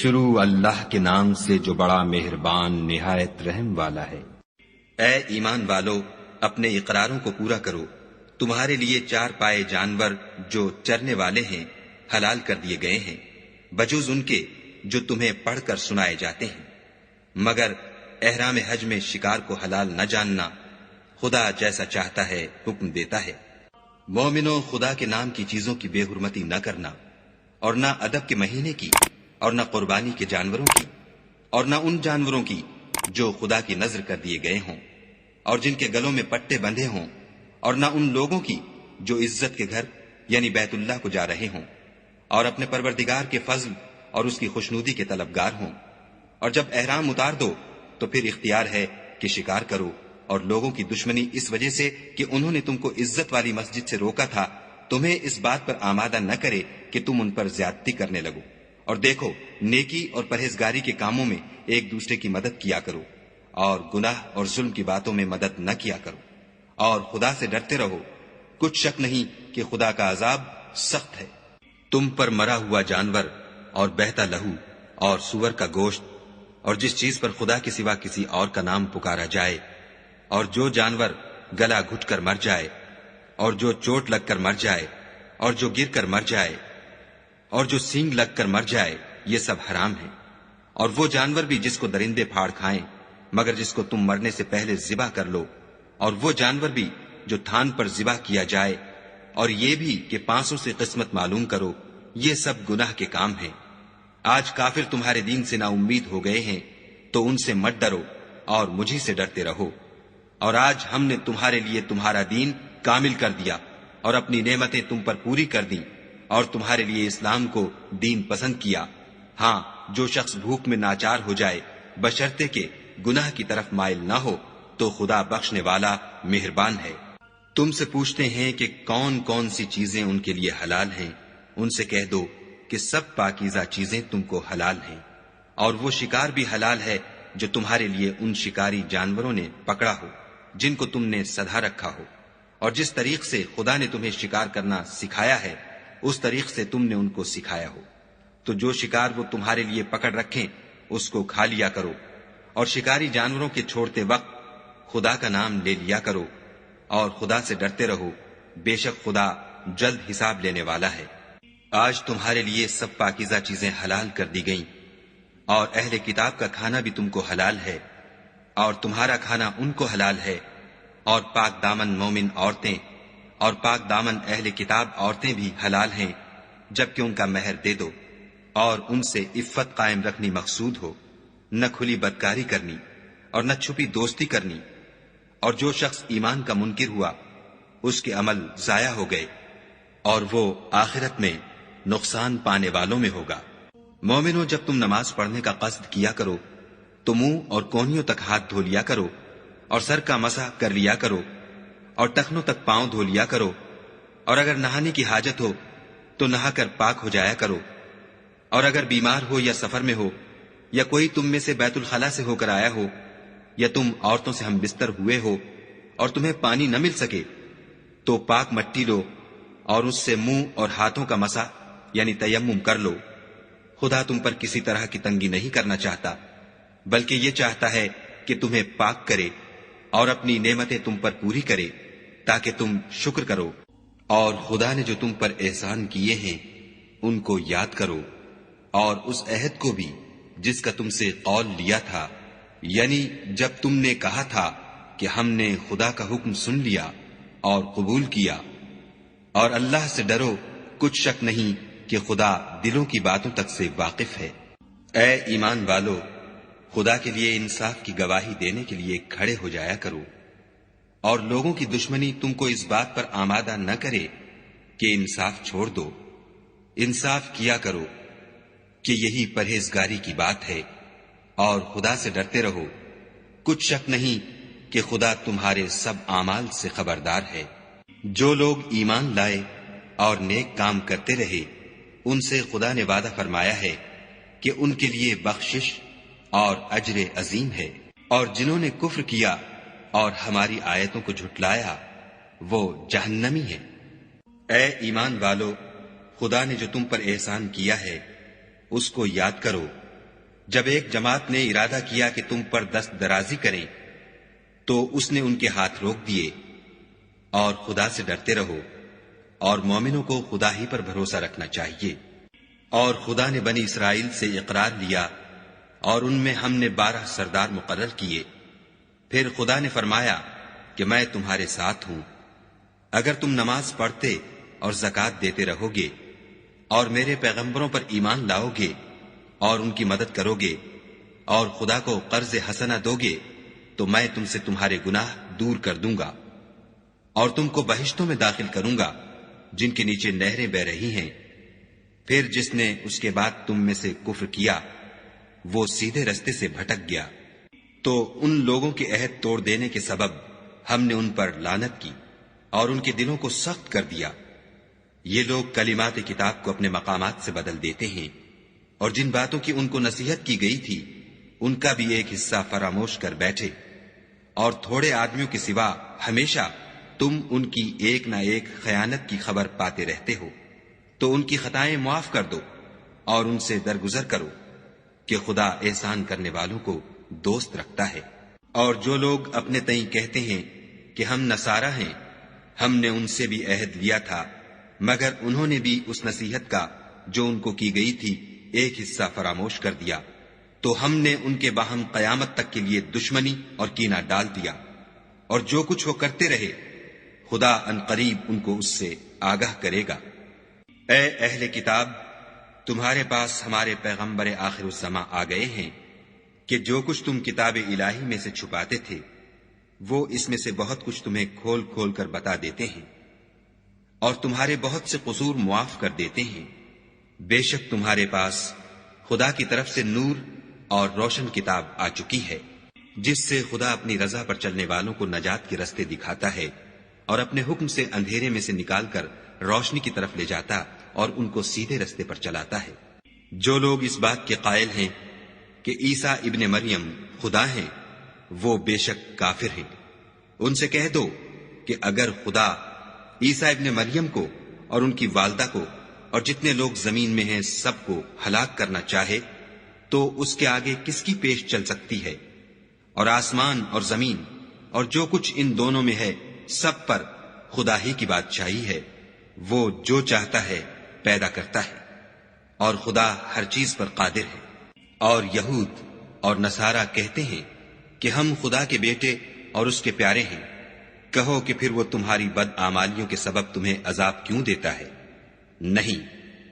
شروع اللہ کے نام سے جو بڑا مہربان نہایت رحم والا ہے۔ اے ایمان والو، اپنے اقراروں کو پورا کرو۔ تمہارے لیے 4 پائے جانور جو چرنے والے ہیں حلال کر دیے گئے ہیں، بجز ان کے جو تمہیں پڑھ کر سنائے جاتے ہیں، مگر احرام حج میں شکار کو حلال نہ جاننا۔ خدا جیسا چاہتا ہے حکم دیتا ہے۔ مومنو، خدا کے نام کی چیزوں کی بے حرمتی نہ کرنا، اور نہ ادب کے مہینے کی، اور نہ قربانی کے جانوروں کی، اور نہ ان جانوروں کی جو خدا کی نذر کر دیے گئے ہوں اور جن کے گلوں میں پٹے بندھے ہوں، اور نہ ان لوگوں کی جو عزت کے گھر یعنی بیت اللہ کو جا رہے ہوں اور اپنے پروردگار کے فضل اور اس کی خوشنودی کے طلبگار ہوں۔ اور جب احرام اتار دو تو پھر اختیار ہے کہ شکار کرو، اور لوگوں کی دشمنی اس وجہ سے کہ انہوں نے تم کو عزت والی مسجد سے روکا تھا تمہیں اس بات پر آمادہ نہ کرے کہ تم ان پر زیادتی کرنے لگو۔ اور دیکھو، نیکی اور پرہیزگاری کے کاموں میں ایک دوسرے کی مدد کیا کرو، اور گناہ اور ظلم کی باتوں میں مدد نہ کیا کرو، اور خدا سے ڈرتے رہو۔ کچھ شک نہیں کہ خدا کا عذاب سخت ہے۔ تم پر مرا ہوا جانور اور بہتا لہو اور سور کا گوشت اور جس چیز پر خدا کے سوا کسی اور کا نام پکارا جائے، اور جو جانور گلا گھٹ کر مر جائے، اور جو چوٹ لگ کر مر جائے، اور جو گر کر مر جائے، اور جو سینگ لگ کر مر جائے، یہ سب حرام ہے۔ اور وہ جانور بھی جس کو درندے پھاڑ کھائیں مگر جس کو تم مرنے سے پہلے ذبح کر لو، اور وہ جانور بھی جو تھان پر ذبح کیا جائے، اور یہ بھی کہ پانسوں سے قسمت معلوم کرو، یہ سب گناہ کے کام ہیں۔ آج کافر تمہارے دین سے نا امید ہو گئے ہیں تو ان سے مت ڈرو اور مجھی سے ڈرتے رہو۔ اور آج ہم نے تمہارے لیے تمہارا دین کامل کر دیا اور اپنی نعمتیں تم پر پوری کر دیں، اور تمہارے لیے اسلام کو دین پسند کیا۔ ہاں، جو شخص بھوک میں ناچار ہو جائے بشرطے کہ گناہ کی طرف مائل نہ ہو تو خدا بخشنے والا مہربان ہے۔ تم سے پوچھتے ہیں کہ کون کون سی چیزیں ان کے لیے حلال ہیں، ان سے کہہ دو کہ سب پاکیزہ چیزیں تم کو حلال ہیں، اور وہ شکار بھی حلال ہے جو تمہارے لیے ان شکاری جانوروں نے پکڑا ہو جن کو تم نے سدھا رکھا ہو، اور جس طریق سے خدا نے تمہیں شکار کرنا سکھایا ہے اس طریق سے تم نے ان کو سکھایا ہو۔ تو جو شکار وہ تمہارے لیے پکڑ رکھیں اس کو کھا لیا کرو، اور شکاری جانوروں کے چھوڑتے وقت خدا کا نام لے لیا کرو، اور خدا سے ڈرتے رہو، بے شک خدا جلد حساب لینے والا ہے۔ آج تمہارے لیے سب پاکیزہ چیزیں حلال کر دی گئیں، اور اہل کتاب کا کھانا بھی تم کو حلال ہے، اور تمہارا کھانا ان کو حلال ہے، اور پاک دامن مومن عورتیں اور پاک دامن اہل کتاب عورتیں بھی حلال ہیں جبکہ ان کا مہر دے دو، اور ان سے عفت قائم رکھنی مقصود ہو، نہ کھلی بدکاری کرنی اور نہ چھپی دوستی کرنی۔ اور جو شخص ایمان کا منکر ہوا اس کے عمل ضائع ہو گئے، اور وہ آخرت میں نقصان پانے والوں میں ہوگا۔ مومنو، جب تم نماز پڑھنے کا قصد کیا کرو تو منہ اور کونیوں تک ہاتھ دھو لیا کرو، اور سر کا مسح کر لیا کرو، اور ٹخنوں تک پاؤں دھو لیا کرو، اور اگر نہانے کی حاجت ہو تو نہا کر پاک ہو جایا کرو، اور اگر بیمار ہو یا سفر میں ہو، یا کوئی تم میں سے بیت الخلا سے ہو کر آیا ہو، یا تم عورتوں سے ہم بستر ہوئے ہو اور تمہیں پانی نہ مل سکے، تو پاک مٹی لو اور اس سے منہ اور ہاتھوں کا مسح یعنی تیمم کر لو۔ خدا تم پر کسی طرح کی تنگی نہیں کرنا چاہتا، بلکہ یہ چاہتا ہے کہ تمہیں پاک کرے اور اپنی نعمتیں تم پر پوری کرے تاکہ تم شکر کرو۔ اور خدا نے جو تم پر احسان کیے ہیں ان کو یاد کرو، اور اس عہد کو بھی جس کا تم سے قول لیا تھا، یعنی جب تم نے کہا تھا کہ ہم نے خدا کا حکم سن لیا اور قبول کیا۔ اور اللہ سے ڈرو، کچھ شک نہیں کہ خدا دلوں کی باتوں تک سے واقف ہے۔ اے ایمان والو، خدا کے لیے انصاف کی گواہی دینے کے لیے کھڑے ہو جایا کرو، اور لوگوں کی دشمنی تم کو اس بات پر آمادہ نہ کرے کہ انصاف چھوڑ دو۔ انصاف کیا کرو کہ یہی پرہیزگاری کی بات ہے، اور خدا سے ڈرتے رہو، کچھ شک نہیں کہ خدا تمہارے سب اعمال سے خبردار ہے۔ جو لوگ ایمان لائے اور نیک کام کرتے رہے ان سے خدا نے وعدہ فرمایا ہے کہ ان کے لیے بخشش اور اجر عظیم ہے، اور جنہوں نے کفر کیا اور ہماری آیتوں کو جھٹلایا وہ جہنمی ہیں۔ اے ایمان والو، خدا نے جو تم پر احسان کیا ہے اس کو یاد کرو، جب ایک جماعت نے ارادہ کیا کہ تم پر دست درازی کریں تو اس نے ان کے ہاتھ روک دیے، اور خدا سے ڈرتے رہو، اور مومنوں کو خدا ہی پر بھروسہ رکھنا چاہیے۔ اور خدا نے بنی اسرائیل سے اقرار لیا، اور ان میں ہم نے 12 سردار مقرر کیے۔ پھر خدا نے فرمایا کہ میں تمہارے ساتھ ہوں، اگر تم نماز پڑھتے اور زکوٰۃ دیتے رہو گے اور میرے پیغمبروں پر ایمان لاؤ گے اور ان کی مدد کرو گے اور خدا کو قرض حسنہ دو گے تو میں تم سے تمہارے گناہ دور کر دوں گا اور تم کو بہشتوں میں داخل کروں گا جن کے نیچے نہریں بہ رہی ہیں۔ پھر جس نے اس کے بعد تم میں سے کفر کیا وہ سیدھے رستے سے بھٹک گیا، تو ان لوگوں کے عہد توڑ دینے کے سبب ہم نے ان پر لعنت کی اور ان کے دلوں کو سخت کر دیا۔ یہ لوگ کلمات کتاب کو اپنے مقامات سے بدل دیتے ہیں، اور جن باتوں کی ان کو نصیحت کی گئی تھی ان کا بھی ایک حصہ فراموش کر بیٹھے، اور تھوڑے آدمیوں کے سوا ہمیشہ تم ان کی ایک نہ ایک خیانت کی خبر پاتے رہتے ہو، تو ان کی خطائیں معاف کر دو اور ان سے درگزر کرو کہ خدا احسان کرنے والوں کو دوست رکھتا ہے۔ اور جو لوگ اپنے تئیں کہتے ہیں کہ ہم نصارہ ہیں، ہم نے ان سے بھی عہد لیا تھا، مگر انہوں نے بھی اس نصیحت کا جو ان کو کی گئی تھی ایک حصہ فراموش کر دیا، تو ہم نے ان کے باہم قیامت تک کے لیے دشمنی اور کینہ ڈال دیا، اور جو کچھ وہ کرتے رہے خدا ان قریب ان کو اس سے آگاہ کرے گا۔ اے اہل کتاب، تمہارے پاس ہمارے پیغمبر آخر الزماں آ گئے ہیں کہ جو کچھ تم کتاب الہی میں سے چھپاتے تھے وہ اس میں سے بہت کچھ تمہیں کھول کھول کر بتا دیتے ہیں، اور تمہارے بہت سے قصور معاف کر دیتے ہیں۔ بے شک تمہارے پاس خدا کی طرف سے نور اور روشن کتاب آ چکی ہے، جس سے خدا اپنی رضا پر چلنے والوں کو نجات کے رستے دکھاتا ہے اور اپنے حکم سے اندھیرے میں سے نکال کر روشنی کی طرف لے جاتا اور ان کو سیدھے رستے پر چلاتا ہے۔ جو لوگ اس بات کے قائل ہیں کہ عیسیٰ ابن مریم خدا ہیں وہ بے شک کافر ہیں۔ ان سے کہہ دو کہ اگر خدا عیسیٰ ابن مریم کو اور ان کی والدہ کو اور جتنے لوگ زمین میں ہیں سب کو ہلاک کرنا چاہے تو اس کے آگے کس کی پیش چل سکتی ہے؟ اور آسمان اور زمین اور جو کچھ ان دونوں میں ہے سب پر خدا ہی کی بادشاہی ہے، وہ جو چاہتا ہے پیدا کرتا ہے، اور خدا ہر چیز پر قادر ہے۔ اور یہود اور نصارہ کہتے ہیں کہ ہم خدا کے بیٹے اور اس کے پیارے ہیں۔ کہو کہ پھر وہ تمہاری بد اعمالیوں کے سبب تمہیں عذاب کیوں دیتا ہے؟ نہیں،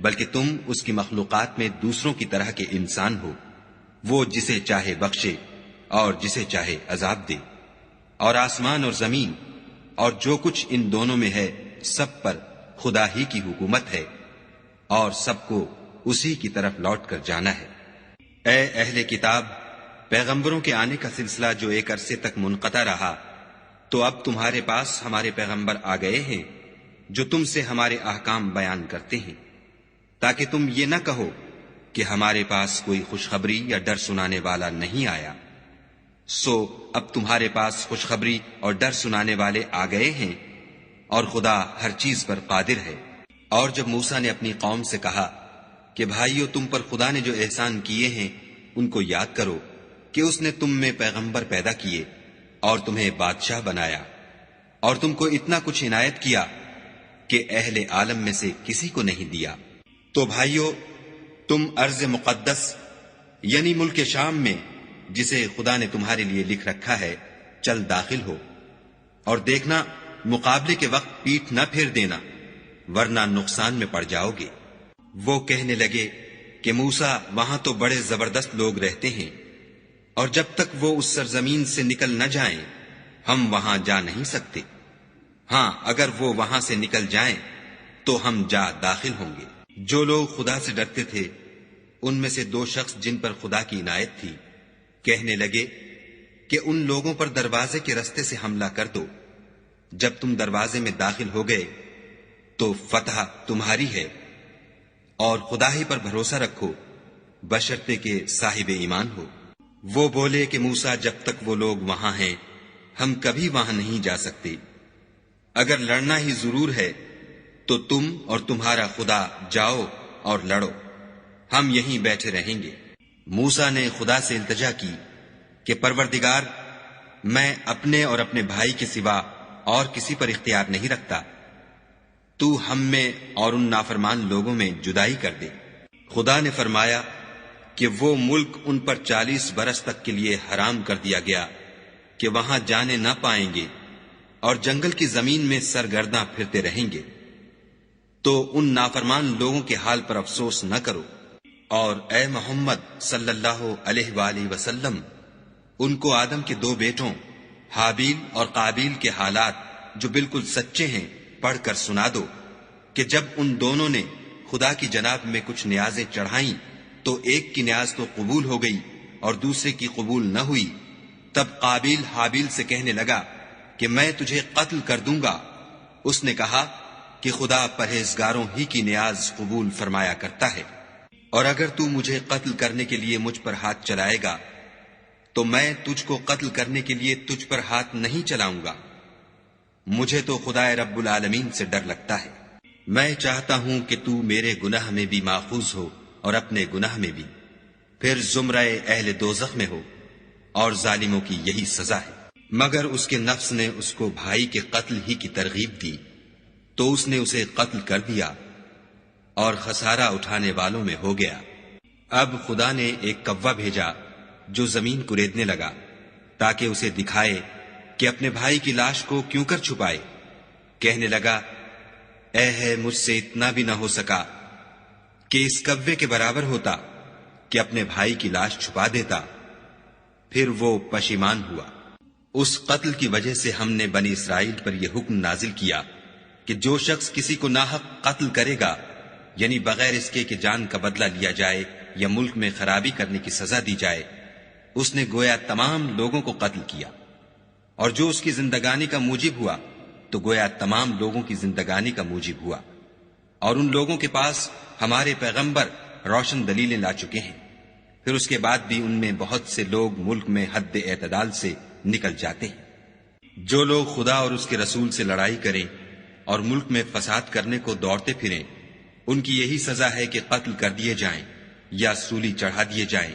بلکہ تم اس کی مخلوقات میں دوسروں کی طرح کے انسان ہو، وہ جسے چاہے بخشے اور جسے چاہے عذاب دے۔ اور آسمان اور زمین اور جو کچھ ان دونوں میں ہے سب پر خدا ہی کی حکومت ہے، اور سب کو اسی کی طرف لوٹ کر جانا ہے۔ اے اہل کتاب، پیغمبروں کے آنے کا سلسلہ جو ایک عرصے تک منقطع رہا، تو اب تمہارے پاس ہمارے پیغمبر آ گئے ہیں جو تم سے ہمارے احکام بیان کرتے ہیں، تاکہ تم یہ نہ کہو کہ ہمارے پاس کوئی خوشخبری یا ڈر سنانے والا نہیں آیا۔ سو اب تمہارے پاس خوشخبری اور ڈر سنانے والے آ گئے ہیں، اور خدا ہر چیز پر قادر ہے۔ اور جب موسیٰ نے اپنی قوم سے کہا کہ بھائیو، تم پر خدا نے جو احسان کیے ہیں ان کو یاد کرو کہ اس نے تم میں پیغمبر پیدا کیے اور تمہیں بادشاہ بنایا، اور تم کو اتنا کچھ عنایت کیا کہ اہل عالم میں سے کسی کو نہیں دیا۔ تو بھائیو، تم ارض مقدس یعنی ملک شام میں جسے خدا نے تمہارے لیے لکھ رکھا ہے چل داخل ہو، اور دیکھنا مقابلے کے وقت پیٹھ نہ پھیر دینا، ورنہ نقصان میں پڑ جاؤ گے۔ وہ کہنے لگے کہ موسیٰ، وہاں تو بڑے زبردست لوگ رہتے ہیں، اور جب تک وہ اس سرزمین سے نکل نہ جائیں ہم وہاں جا نہیں سکتے۔ ہاں، اگر وہ وہاں سے نکل جائیں تو ہم جا داخل ہوں گے۔ جو لوگ خدا سے ڈرتے تھے ان میں سے 2 شخص جن پر خدا کی عنایت تھی کہنے لگے کہ ان لوگوں پر دروازے کے رستے سے حملہ کر دو۔ جب تم دروازے میں داخل ہو گئے تو فتح تمہاری ہے، اور خدا ہی پر بھروسہ رکھو بشرطے کہ صاحب ایمان ہو۔ وہ بولے کہ موسیٰ، جب تک وہ لوگ وہاں ہیں ہم کبھی وہاں نہیں جا سکتے۔ اگر لڑنا ہی ضرور ہے تو تم اور تمہارا خدا جاؤ اور لڑو، ہم یہیں بیٹھے رہیں گے۔ موسیٰ نے خدا سے التجا کی کہ پروردگار، میں اپنے اور اپنے بھائی کے سوا اور کسی پر اختیار نہیں رکھتا، تو ہم میں اور ان نافرمان لوگوں میں جدائی کر دے۔ خدا نے فرمایا کہ وہ ملک ان پر 40 برس تک کے لیے حرام کر دیا گیا کہ وہاں جانے نہ پائیں گے اور جنگل کی زمین میں سرگرداں پھرتے رہیں گے، تو ان نافرمان لوگوں کے حال پر افسوس نہ کرو، اور اے محمد صلی اللہ علیہ وآلہ وسلم ان کو آدم کے 2 بیٹوں حابیل اور قابیل کے حالات جو بالکل سچے ہیں پڑھ کر سنا دو کہ جب ان دونوں نے خدا کی جناب میں کچھ نیازیں چڑھائیں تو ایک کی نیاز تو قبول ہو گئی اور دوسرے کی قبول نہ ہوئی، تب قابیل حابیل سے کہنے لگا کہ میں تجھے قتل کر دوں گا۔ اس نے کہا کہ خدا پرہیزگاروں ہی کی نیاز قبول فرمایا کرتا ہے، اور اگر تو مجھے قتل کرنے کے لیے مجھ پر ہاتھ چلائے گا تو میں تجھ کو قتل کرنے کے لیے تجھ پر ہاتھ نہیں چلاؤں گا۔ مجھے تو خدا رب العالمین سے ڈر لگتا ہے، میں چاہتا ہوں کہ تو میرے گناہ میں بھی ماخوذ ہو اور اپنے گناہ میں بھی، پھر زمرہ اہل دوزخ میں ہو، اور ظالموں کی یہی سزا ہے۔ مگر اس کے نفس نے اس کو بھائی کے قتل ہی کی ترغیب دی تو اس نے اسے قتل کر دیا اور خسارہ اٹھانے والوں میں ہو گیا۔ اب خدا نے ایک کوا بھیجا جو زمین کریدنے لگا تاکہ اسے دکھائے کہ اپنے بھائی کی لاش کو کیوں کر چھپائے۔ کہنے لگا، اے ہے مجھ سے اتنا بھی نہ ہو سکا کہ اس کوے کے برابر ہوتا کہ اپنے بھائی کی لاش چھپا دیتا۔ پھر وہ پشیمان ہوا۔ اس قتل کی وجہ سے ہم نے بنی اسرائیل پر یہ حکم نازل کیا کہ جو شخص کسی کو ناحق قتل کرے گا، یعنی بغیر اس کے کہ جان کا بدلہ لیا جائے یا ملک میں خرابی کرنے کی سزا دی جائے، اس نے گویا تمام لوگوں کو قتل کیا، اور جو اس کی زندگانی کا موجب ہوا تو گویا تمام لوگوں کی زندگانی کا موجب ہوا۔ اور ان لوگوں کے پاس ہمارے پیغمبر روشن دلیلیں لا چکے ہیں، پھر اس کے بعد بھی ان میں بہت سے لوگ ملک میں حد اعتدال سے نکل جاتے ہیں۔ جو لوگ خدا اور اس کے رسول سے لڑائی کریں اور ملک میں فساد کرنے کو دوڑتے پھریں، ان کی یہی سزا ہے کہ قتل کر دیے جائیں یا سولی چڑھا دیے جائیں،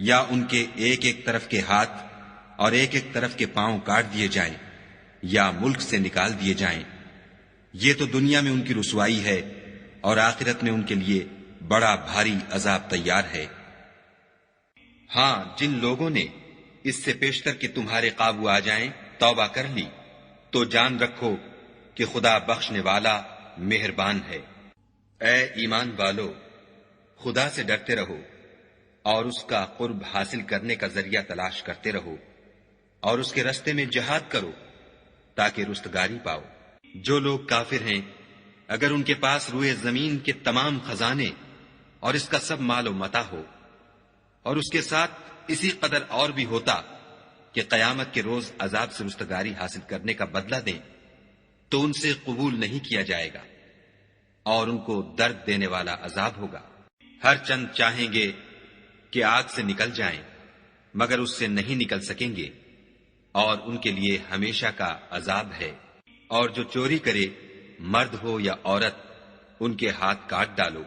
یا ان کے ایک ایک طرف کے ہاتھ اور ایک ایک طرف کے پاؤں کاٹ دیے جائیں، یا ملک سے نکال دیے جائیں۔ یہ تو دنیا میں ان کی رسوائی ہے، اور آخرت میں ان کے لیے بڑا بھاری عذاب تیار ہے۔ ہاں، جن لوگوں نے اس سے پیشتر کہ تمہارے قابو آ جائیں توبہ کر لی تو جان رکھو کہ خدا بخشنے والا مہربان ہے۔ اے ایمان والو، خدا سے ڈرتے رہو اور اس کا قرب حاصل کرنے کا ذریعہ تلاش کرتے رہو، اور اس کے رستے میں جہاد کرو تاکہ رستگاری پاؤ۔ جو لوگ کافر ہیں، اگر ان کے پاس روئے زمین کے تمام خزانے اور اس کا سب مال و متاع ہو، اور اس کے ساتھ اسی قدر اور بھی ہوتا کہ قیامت کے روز عذاب سے رستگاری حاصل کرنے کا بدلہ دیں، تو ان سے قبول نہیں کیا جائے گا، اور ان کو درد دینے والا عذاب ہوگا۔ ہر چند چاہیں گے کہ آگ سے نکل جائیں، مگر اس سے نہیں نکل سکیں گے، اور ان کے لیے ہمیشہ کا عذاب ہے۔ اور جو چوری کرے، مرد ہو یا عورت، ان کے ہاتھ کاٹ ڈالو۔